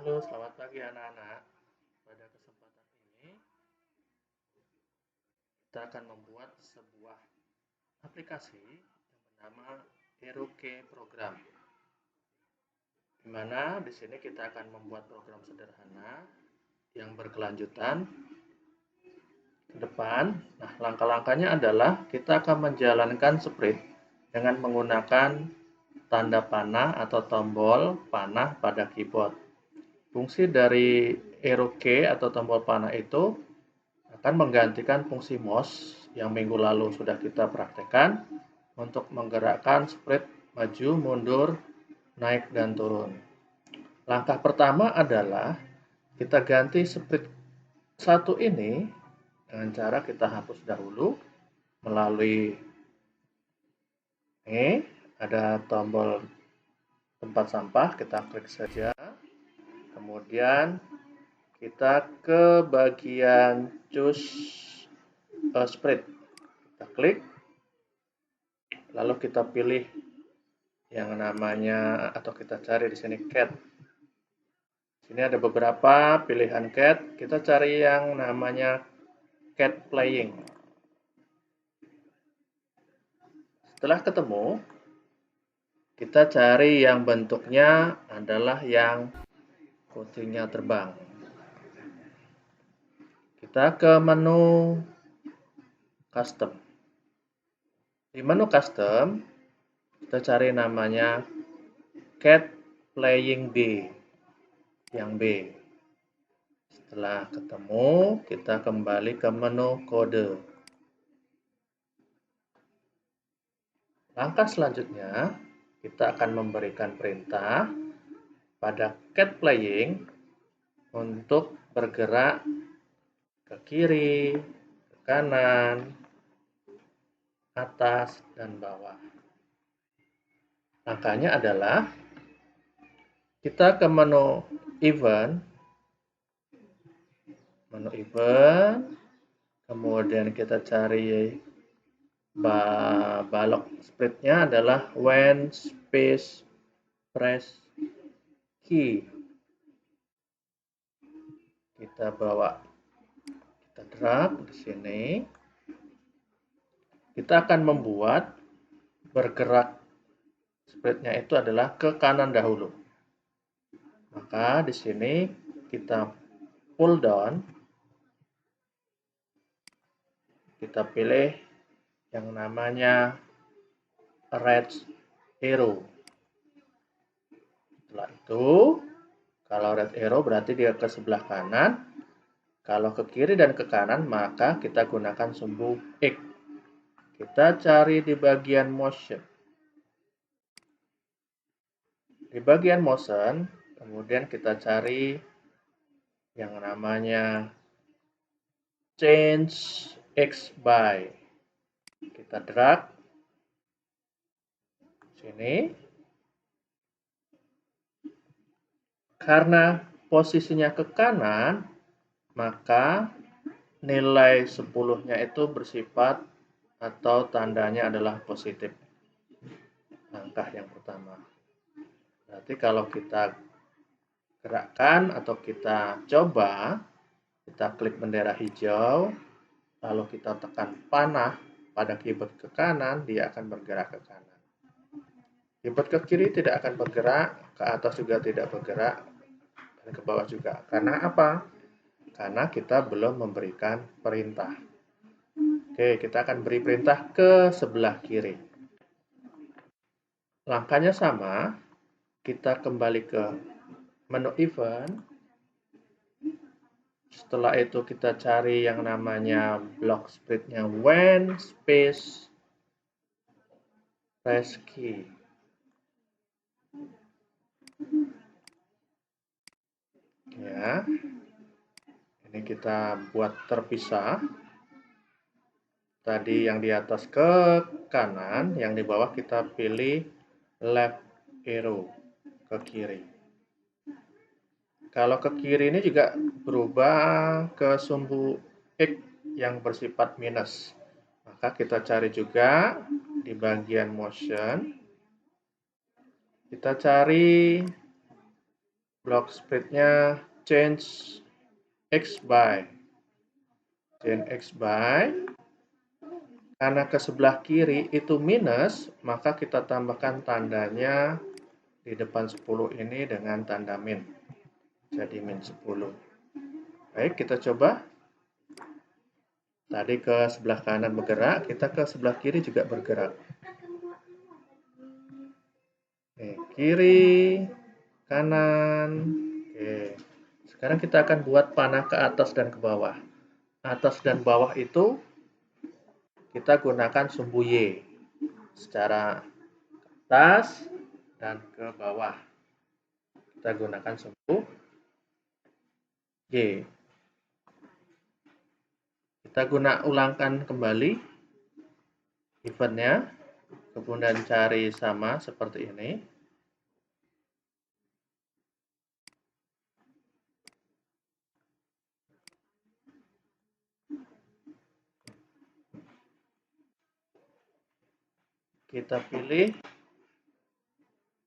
Halo, selamat pagi anak-anak. Pada kesempatan ini, kita akan membuat sebuah aplikasi yang bernama Eroke Program. Di mana di sini kita akan membuat program sederhana yang berkelanjutan ke depan. Nah, langkah-langkahnya adalah kita akan menjalankan sprint dengan menggunakan tanda panah atau tombol panah pada keyboard. Fungsi dari arrow key atau tombol panah itu akan menggantikan fungsi mouse yang minggu lalu sudah kita praktekkan untuk menggerakkan sprite maju, mundur, naik, dan turun. Langkah pertama adalah kita ganti sprite satu ini dengan cara kita hapus dahulu melalui ini ada tombol tempat sampah, kita klik saja. Kemudian kita ke bagian choose a sprite. Kita klik, lalu kita pilih yang namanya atau kita cari di sini cat. Sini ada beberapa pilihan cat. Kita cari yang namanya cat playing. Setelah ketemu, kita cari yang bentuknya adalah yang kucingnya terbang. Kita ke menu custom. Di menu custom, kita cari namanya cat playing B, yang B. Setelah ketemu, kita kembali ke menu kode. Langkah selanjutnya, kita akan memberikan perintah pada cat playing untuk bergerak ke kiri, ke kanan, atas, dan bawah. Langkahnya adalah kita ke menu event, kemudian kita cari balok sprite-nya adalah when space press key. Kita bawa, kita drag di sini. Kita akan membuat bergerak sprite-nya itu adalah ke kanan dahulu. Maka di sini kita pull down. Kita pilih yang namanya red arrow. Setelah itu, kalau red arrow berarti dia ke sebelah kanan. Kalau ke kiri dan ke kanan, maka kita gunakan sumbu X. Kita cari di bagian motion. Di bagian motion, kemudian kita cari yang namanya change X by. Kita drag sini. Karena posisinya ke kanan, maka nilai 10-nya itu bersifat atau tandanya adalah positif. Langkah yang pertama. Berarti kalau kita gerakkan atau kita coba, kita klik bendera hijau, lalu kita tekan panah pada keyboard ke kanan, dia akan bergerak ke kanan. Keyboard ke kiri tidak akan bergerak, ke atas juga tidak bergerak, dan ke bawah juga. Karena apa? Karena kita belum memberikan perintah. Oke, kita akan beri perintah ke sebelah kiri. Langkahnya sama, kita kembali ke menu event. Setelah itu kita cari yang namanya block sprite-nya when space press key. Ya, ini kita buat terpisah. Tadi yang di atas ke kanan, yang di bawah kita pilih left arrow ke kiri. Kalau ke kiri ini juga berubah ke sumbu X yang bersifat minus. Maka kita cari juga di bagian motion. Kita cari Blok spreadnya change X by. Change X by. Karena ke sebelah kiri itu minus, maka kita tambahkan tandanya di depan 10 ini dengan tanda min. Jadi min 10. Baik, kita coba. Tadi ke sebelah kanan bergerak, kita ke sebelah kiri juga bergerak. Oke, kiri, kanan. Oke. Sekarang kita akan buat panah ke atas dan ke bawah. Atas dan bawah itu kita gunakan sumbu Y secara atas dan ke bawah. Kita gunakan sumbu Y. Kita ulangkan kembali eventnya, kemudian cari sama seperti ini. Kita pilih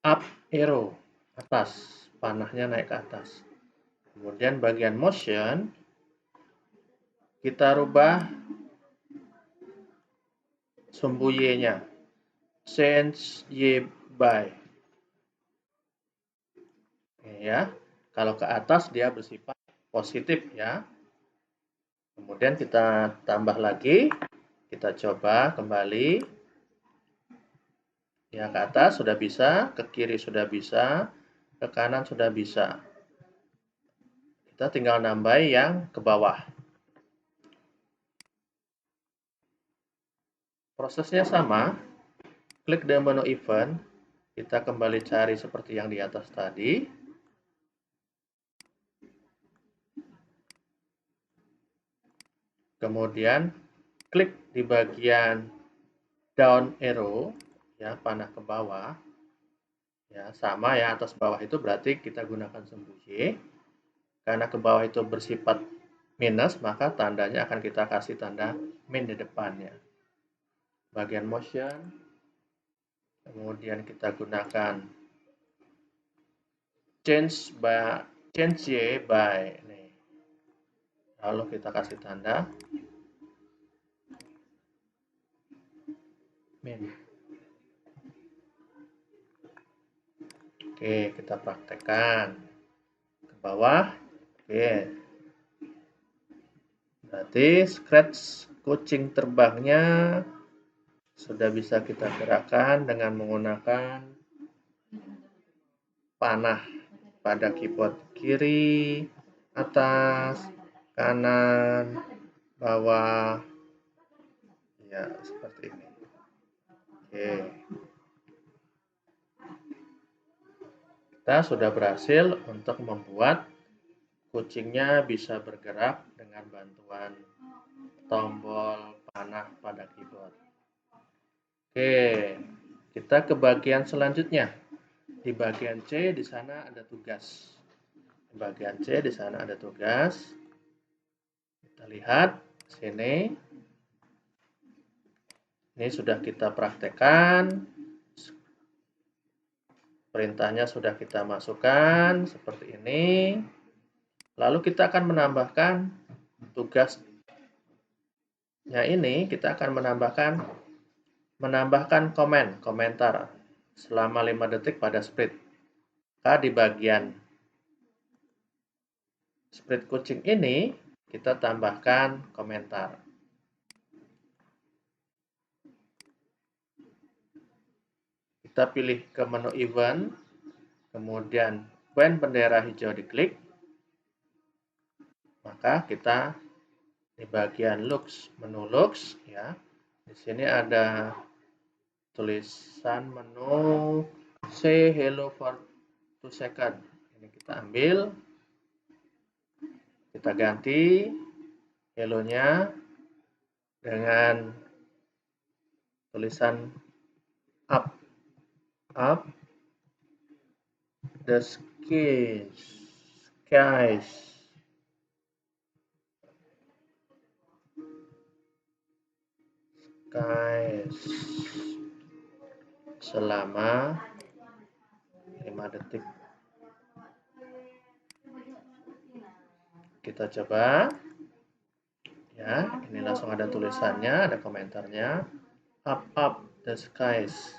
up arrow, atas, panahnya naik ke atas. Kemudian bagian motion, kita rubah sumbu Y-nya. Change Y by. Ya, kalau ke atas dia bersifat positif ya. Kemudian kita tambah lagi, kita coba kembali. Ya, ke atas sudah bisa, ke kiri sudah bisa, ke kanan sudah bisa. Kita tinggal nambah yang ke bawah. Prosesnya sama, klik di menu event, kita kembali cari seperti yang di atas tadi. Kemudian klik di bagian down arrow, ya, panah ke bawah. Ya, sama ya, atas bawah itu berarti kita gunakan sumbu Y. Karena ke bawah itu bersifat minus, maka tandanya akan kita kasih tanda min di depannya. Bagian motion, kemudian kita gunakan change Y by. Nih. Lalu kita kasih tanda min. Oke, kita praktekkan ke bawah. Oke, berarti scratch kucing terbangnya sudah bisa kita gerakkan dengan menggunakan panah pada keyboard kiri, atas, kanan, bawah. Ya, seperti ini. Oke. Kita sudah berhasil untuk membuat kucingnya bisa bergerak dengan bantuan tombol panah pada keyboard. Oke, kita ke bagian selanjutnya. Di bagian C di sana ada tugas. Di bagian C di sana ada tugas. Kita lihat sini. Ini sudah kita praktekkan. Perintahnya sudah kita masukkan seperti ini. Lalu kita akan menambahkan tugasnya ini, kita akan menambahkan komentar selama 5 detik pada sprint. Maka di bagian sprint kucing ini kita tambahkan komentar. Kita pilih ke menu event, kemudian when bendera hijau diklik, maka kita di bagian looks, menu looks ya. Di sini ada tulisan menu say hello for 2 second. Ini kita ambil, kita ganti hello-nya dengan tulisan up the skies selama 5 detik. Kita coba. Ya, ini langsung ada tulisannya, ada komentarnya. Up the skies.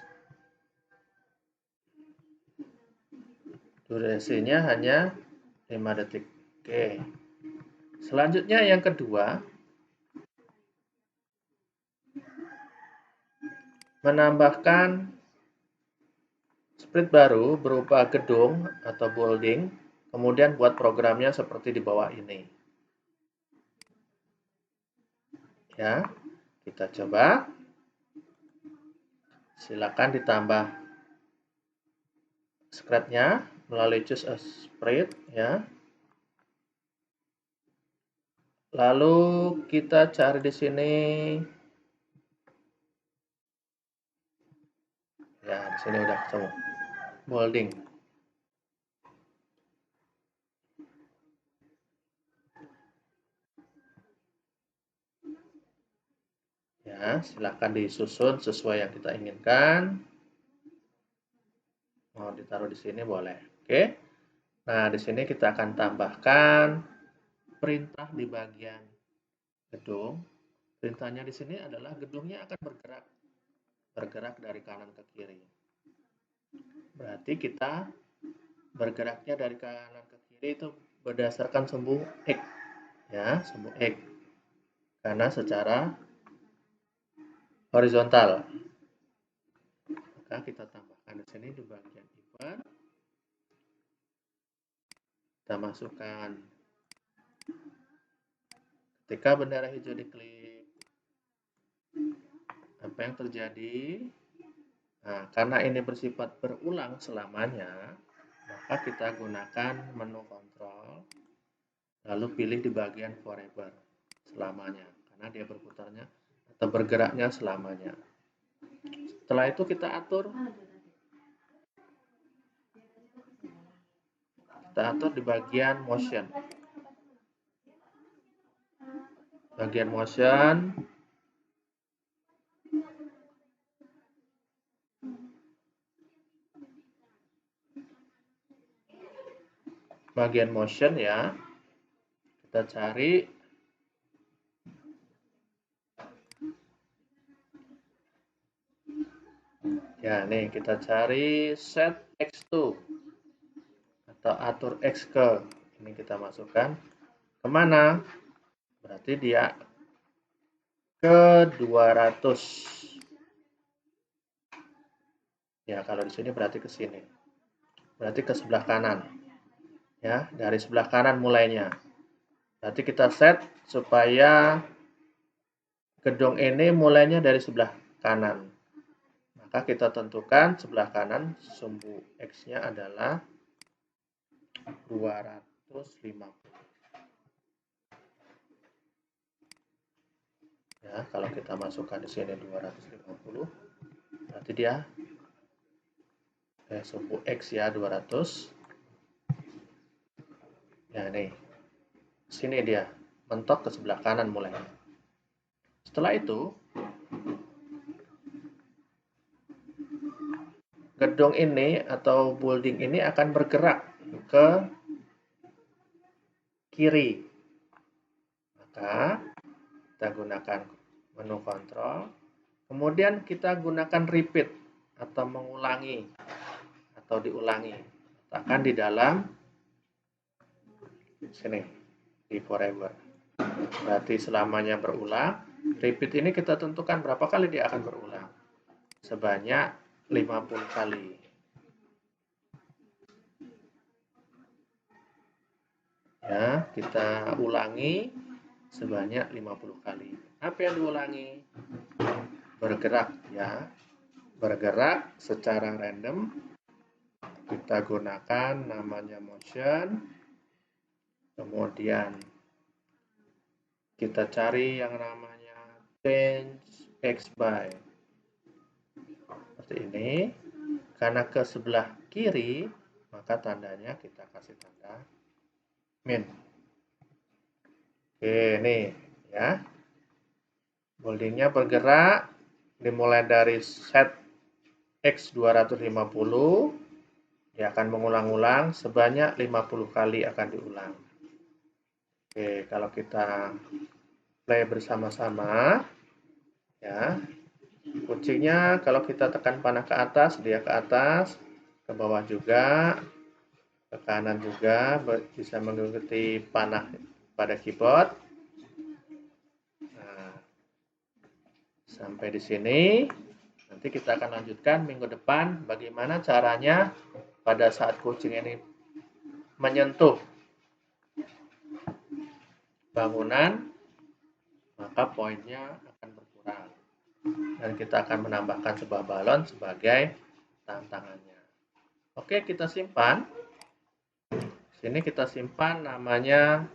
Durasinya hanya 5 detik. Oke. Selanjutnya yang kedua, menambahkan sprite baru berupa gedung atau bolding, kemudian buat programnya seperti di bawah ini. Ya, kita coba. Silakan ditambah sprite-nya melalui choose a sprite, ya. Lalu kita cari di sini. Ya, di sini udah ketemu. Bolding. Ya, silakan disusun sesuai yang kita inginkan. Mau ditaruh di sini boleh. Oke. Nah, di sini kita akan tambahkan perintah di bagian gedung. Perintahnya di sini adalah gedungnya akan bergerak dari kanan ke kiri. Berarti kita bergeraknya dari kanan ke kiri itu berdasarkan sumbu X, ya, sumbu X. Karena secara horizontal. Maka kita tambahkan di sini di bagian event. Kita masukkan ketika bendera hijau diklik, apa yang terjadi? Nah, karena ini bersifat berulang selamanya, maka kita gunakan menu kontrol, lalu pilih di bagian forever, selamanya, karena dia berputarnya atau bergeraknya selamanya. Setelah itu kita atur di bagian motion. Bagian motion, ya, kita cari ya, nih kita cari set X2 atau atur X ke, ini kita masukkan kemana? Berarti dia ke 200. Ya, kalau di sini berarti ke sini. Berarti ke sebelah kanan. Ya, dari sebelah kanan mulainya. Berarti kita set supaya gedung ini mulainya dari sebelah kanan. Maka kita tentukan sebelah kanan sumbu X-nya adalah 250. Ya, kalau kita masukkan di sini 250, berarti dia sumbu X ya 200. Ya, nih. Sini dia mentok ke sebelah kanan mulai. Setelah itu, gedung ini atau building ini akan bergerak ke kiri. Maka kita gunakan menu kontrol. Kemudian kita gunakan repeat atau mengulangi atau diulangi. Letakkan di dalam sini di forever. Berarti selamanya berulang. Repeat ini kita tentukan berapa kali dia akan berulang. Sebanyak 50 kali. Ya, kita ulangi sebanyak 50 kali. Apa yang diulangi? Bergerak ya. Bergerak secara random. Kita gunakan namanya motion. Kemudian kita cari yang namanya change X by. Seperti ini. Karena ke sebelah kiri, maka tandanya kita kasih tanda min. Oke, nih ya. Boldingnya bergerak dimulai dari set X 250. Dia akan mengulang-ulang sebanyak 50 kali akan diulang. Oke, kalau kita play bersama-sama, ya, kuncinya kalau kita tekan panah ke atas, dia ke atas, ke bawah juga, ke kanan juga, bisa mengikuti panah pada keyboard. Nah, sampai di sini. Nanti kita akan lanjutkan minggu depan bagaimana caranya pada saat kucing ini menyentuh bangunan, maka poinnya akan berkurang. Dan kita akan menambahkan sebuah balon sebagai tantangannya. Oke, kita simpan. Sini kita simpan namanya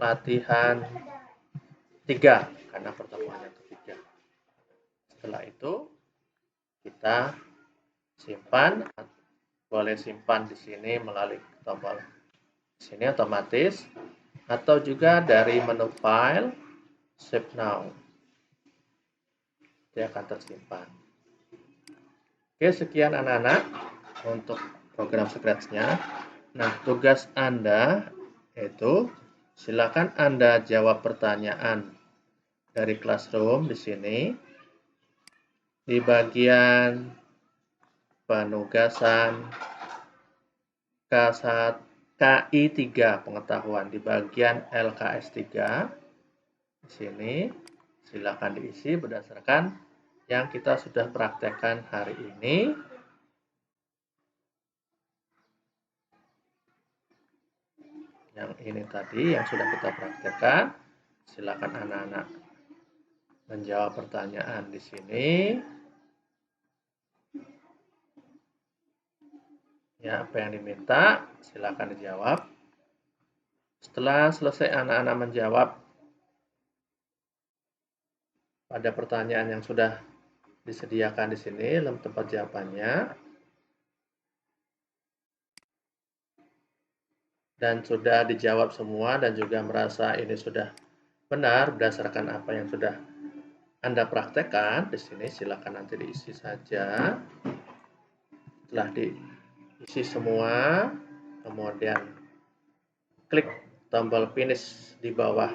latihan 3 karena pertemuannya ketiga. Setelah itu kita simpan, boleh simpan di sini melalui tombol sini otomatis, atau juga dari menu file save now, dia akan tersimpan. Oke, sekian anak-anak untuk program Scratch-nya. Nah, tugas Anda itu silakan Anda jawab pertanyaan dari Classroom di sini. Di bagian penugasan KI 3 pengetahuan, di bagian LKS 3 di sini silakan diisi berdasarkan yang kita sudah praktekkan hari ini. Yang ini tadi yang sudah kita praktekkan, silakan anak-anak menjawab pertanyaan di sini. Ya, apa yang diminta, silakan dijawab. Setelah selesai anak-anak menjawab pada pertanyaan yang sudah disediakan di sini, tempat jawabannya, dan sudah dijawab semua dan juga merasa ini sudah benar berdasarkan apa yang sudah Anda praktekkan di sini, silakan nanti diisi saja. Setelah diisi semua, kemudian klik tombol finish di bawah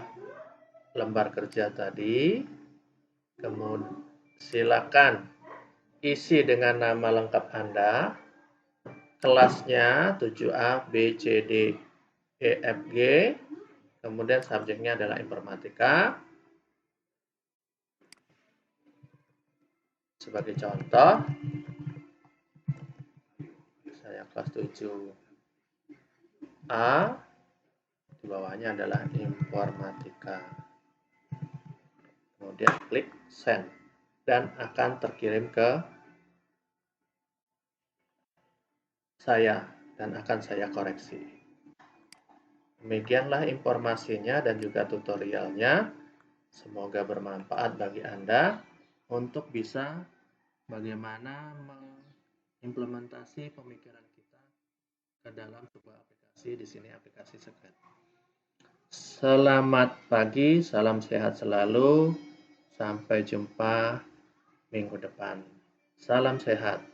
lembar kerja tadi. Kemudian silakan isi dengan nama lengkap Anda, kelasnya 7A, B, C, D, E, F, G, kemudian subjeknya adalah informatika. Sebagai contoh, saya kelas 7A, di bawahnya adalah informatika. Kemudian klik send dan akan terkirim ke saya dan akan saya koreksi. Demikianlah informasinya dan juga tutorialnya. Semoga bermanfaat bagi Anda untuk bisa bagaimana mengimplementasi pemikiran kita ke dalam sebuah aplikasi, di sini aplikasi Scratch. Selamat pagi, salam sehat selalu. Sampai jumpa minggu depan. Salam sehat.